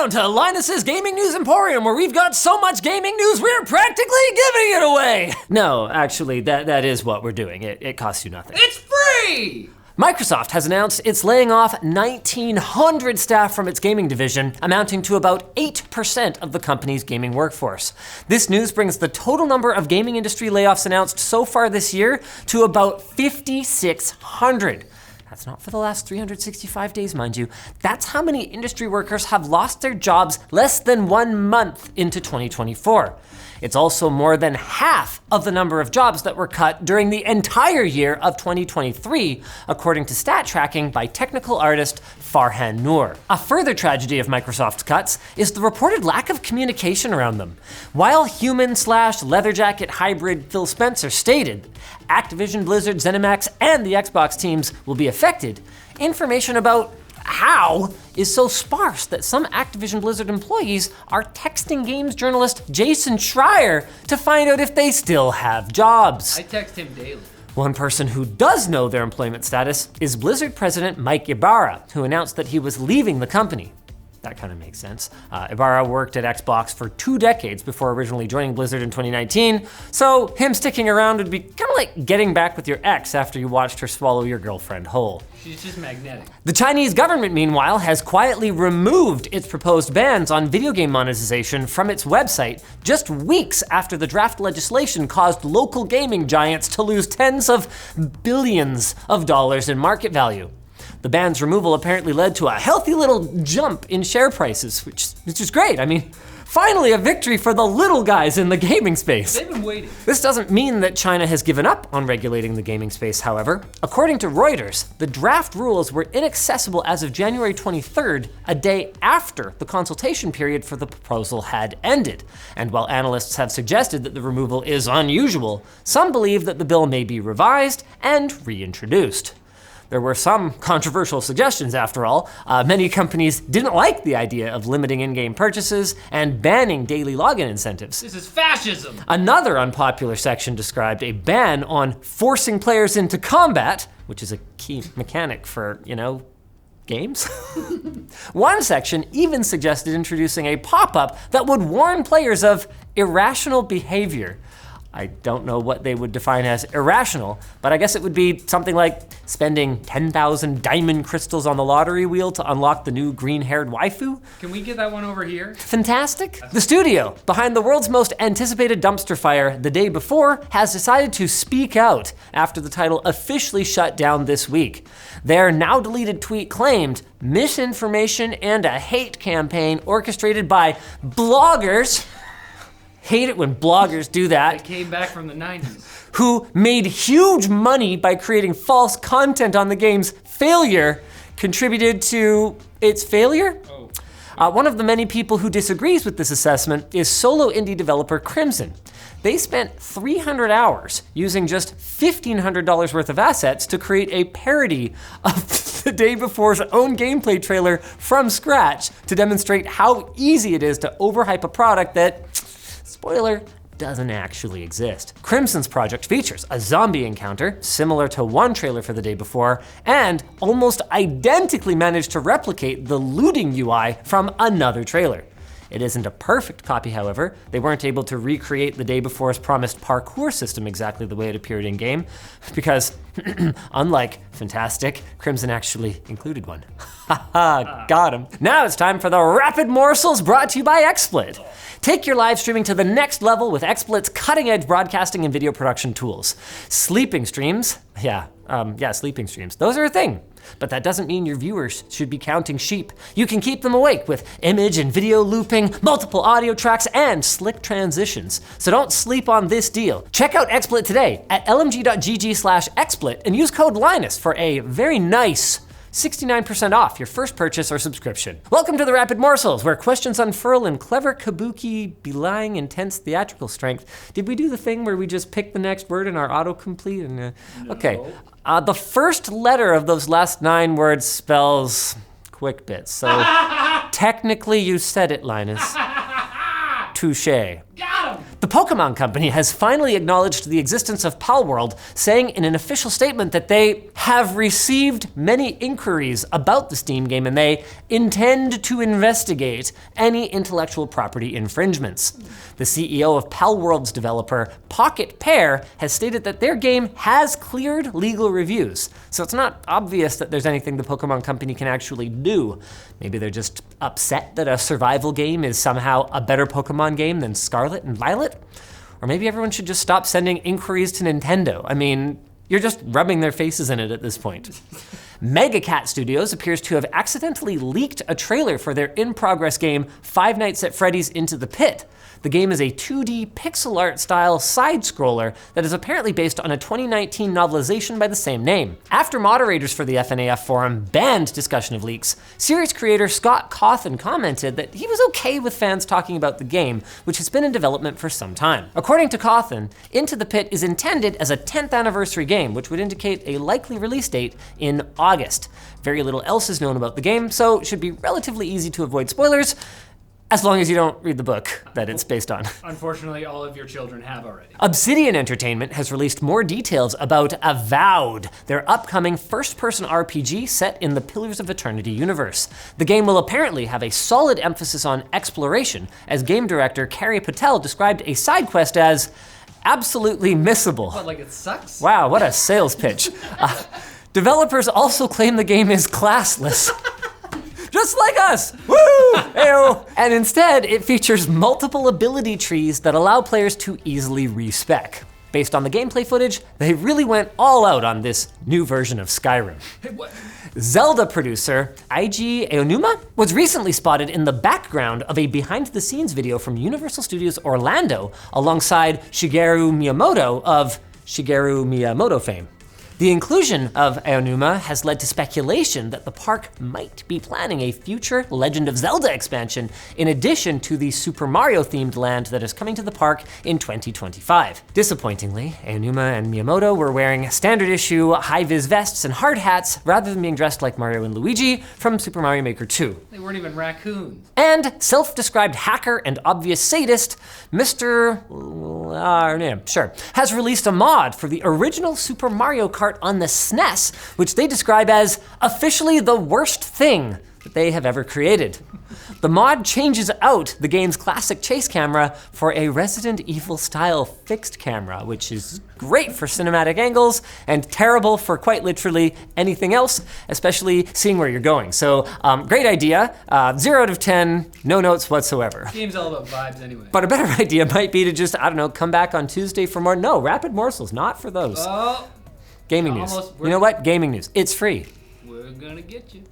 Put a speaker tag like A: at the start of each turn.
A: down to Linus's Gaming News Emporium, where we've got so much gaming news, we're practically giving it away. No, actually, that is what we're doing. It costs you nothing.
B: It's free!
A: Microsoft has announced it's laying off 1,900 staff from its gaming division, amounting to about 8% of the company's gaming workforce. This news brings the total number of gaming industry layoffs announced so far this year to about 5,600. That's not for the last 365 days, mind you. That's how many industry workers have lost their jobs less than 1 month into 2024. It's also more than half of the number of jobs that were cut during the entire year of 2023, according to stat tracking by technical artist Farhan Noor. A further tragedy of Microsoft's cuts is the reported lack of communication around them. While human/leather jacket hybrid Phil Spencer stated, Activision, Blizzard, ZeniMax, and the Xbox teams will be affected, information about how is so sparse that some Activision Blizzard employees are texting games journalist Jason Schreier to find out if they still have jobs.
B: I text him daily.
A: One person who does know their employment status is Blizzard president Mike Ibarra, who announced that he was leaving the company. That kind of makes sense. Ibarra worked at Xbox for 2 decades before originally joining Blizzard in 2019, so him sticking around would be kind of like getting back with your ex after you watched her swallow your girlfriend whole.
B: She's just magnetic.
A: The Chinese government, meanwhile, has quietly removed its proposed bans on video game monetization from its website just weeks after the draft legislation caused local gaming giants to lose tens of billions of dollars in market value. The ban's removal apparently led to a healthy little jump in share prices, which is great. I mean, finally a victory for the little guys in the gaming space.
B: They've been waiting.
A: This doesn't mean that China has given up on regulating the gaming space, however. According to Reuters, the draft rules were inaccessible as of January 23rd, a day after the consultation period for the proposal had ended. And while analysts have suggested that the removal is unusual, some believe that the bill may be revised and reintroduced. There were some controversial suggestions, after all. Many companies didn't like the idea of limiting in-game purchases and banning daily login incentives.
B: This is fascism.
A: Another unpopular section described a ban on forcing players into combat, which is a key mechanic for, games. One section even suggested introducing a pop-up that would warn players of irrational behavior. I don't know what they would define as irrational, but I guess it would be something like spending 10,000 diamond crystals on the lottery wheel to unlock the new green-haired waifu.
B: Can we get that one over here?
A: Fantastic. The studio behind the world's most anticipated dumpster fire the day before has decided to speak out after the title officially shut down this week. Their now deleted tweet claimed misinformation and a hate campaign orchestrated by bloggers. Hate it when bloggers do that.
B: They came back from the 90s.
A: Who made huge money by creating false content on the game's failure, contributed to its failure? One of the many people who disagrees with this assessment is solo indie developer Crimson. They spent 300 hours using just $1,500 worth of assets to create a parody of the day before's own gameplay trailer from scratch to demonstrate how easy it is to overhype a product that, spoiler, doesn't actually exist. Crimson's project features a zombie encounter, similar to one trailer for the day before, and almost identically managed to replicate the looting UI from another trailer. It isn't a perfect copy, however. They weren't able to recreate the day before's promised parkour system exactly the way it appeared in-game, because unlike Fantastic, Crimson actually included one. Haha, got him. Now it's time for the Rapid Morsels brought to you by XSplit. Take your live streaming to the next level with XSplit's cutting-edge broadcasting and video production tools. Sleeping streams, sleeping streams, those are a thing. But that doesn't mean your viewers should be counting sheep. You can keep them awake with image and video looping, multiple audio tracks, and slick transitions. So don't sleep on this deal. Check out XSplit today at lmg.gg/XSplit and use code Linus for a very nice 69% off your first purchase or subscription. Welcome to the Rapid Morsels, where questions unfurl in clever kabuki belying intense theatrical strength. Did we do the thing where we just pick the next word in our autocomplete? And, Okay. The first letter of those last 9 words spells quick bits. So technically you said it, Linus. Touché.
B: Got him!
A: The Pokemon Company has finally acknowledged the existence of Palworld, saying in an official statement that they have received many inquiries about the Steam game and they intend to investigate any intellectual property infringements. The CEO of Palworld's developer, Pocket Pear, has stated that their game has cleared legal reviews, so it's not obvious that there's anything the Pokemon Company can actually do. Maybe they're just upset that a survival game is somehow a better Pokemon game than Scarlet and Violet? Or maybe everyone should just stop sending inquiries to Nintendo. I mean, you're just rubbing their faces in it at this point. Mega Cat Studios appears to have accidentally leaked a trailer for their in-progress game, Five Nights at Freddy's Into the Pit. The game is a 2D pixel art style side-scroller that is apparently based on a 2019 novelization by the same name. After moderators for the FNaF forum banned discussion of leaks, series creator Scott Cawthon commented that he was okay with fans talking about the game, which has been in development for some time. According to Cawthon, Into the Pit is intended as a 10th anniversary game, which would indicate a likely release date in August. Very little else is known about the game, so it should be relatively easy to avoid spoilers, as long as you don't read the book that it's based on.
B: Unfortunately, all of your children have already.
A: Obsidian Entertainment has released more details about Avowed, their upcoming first-person RPG set in the Pillars of Eternity universe. The game will apparently have a solid emphasis on exploration, as game director Carrie Patel described a side quest as absolutely missable.
B: What, like it sucks?
A: Wow, what a sales pitch. Developers also claim the game is classless. Just like us, woo! Ayo. And instead, it features multiple ability trees that allow players to easily respec. Based on the gameplay footage, they really went all out on this new version of Skyrim.
B: Hey, what?
A: Zelda producer Eiji Aonuma was recently spotted in the background of a behind-the-scenes video from Universal Studios Orlando alongside Shigeru Miyamoto of Shigeru Miyamoto fame. The inclusion of Aonuma has led to speculation that the park might be planning a future Legend of Zelda expansion in addition to the Super Mario themed land that is coming to the park in 2025. Disappointingly, Aonuma and Miyamoto were wearing standard issue high-vis vests and hard hats rather than being dressed like Mario and Luigi from Super Mario Maker 2.
B: They weren't even raccoons.
A: And self-described hacker and obvious sadist, Mr. has released a mod for the original Super Mario Kart on the SNES, which they describe as officially the worst thing that they have ever created. The mod changes out the game's classic chase camera for a Resident Evil style fixed camera, which is great for cinematic angles and terrible for quite literally anything else, especially seeing where you're going. So great idea, 0 out of 10, no notes whatsoever.
B: Game's all about vibes anyway.
A: But a better idea might be to just, I don't know, come back on Tuesday for more. No, Rapid Morsels, not for those.
B: Oh,
A: Gaming news. You know what? Gaming news. It's free.
B: we're gonna get you.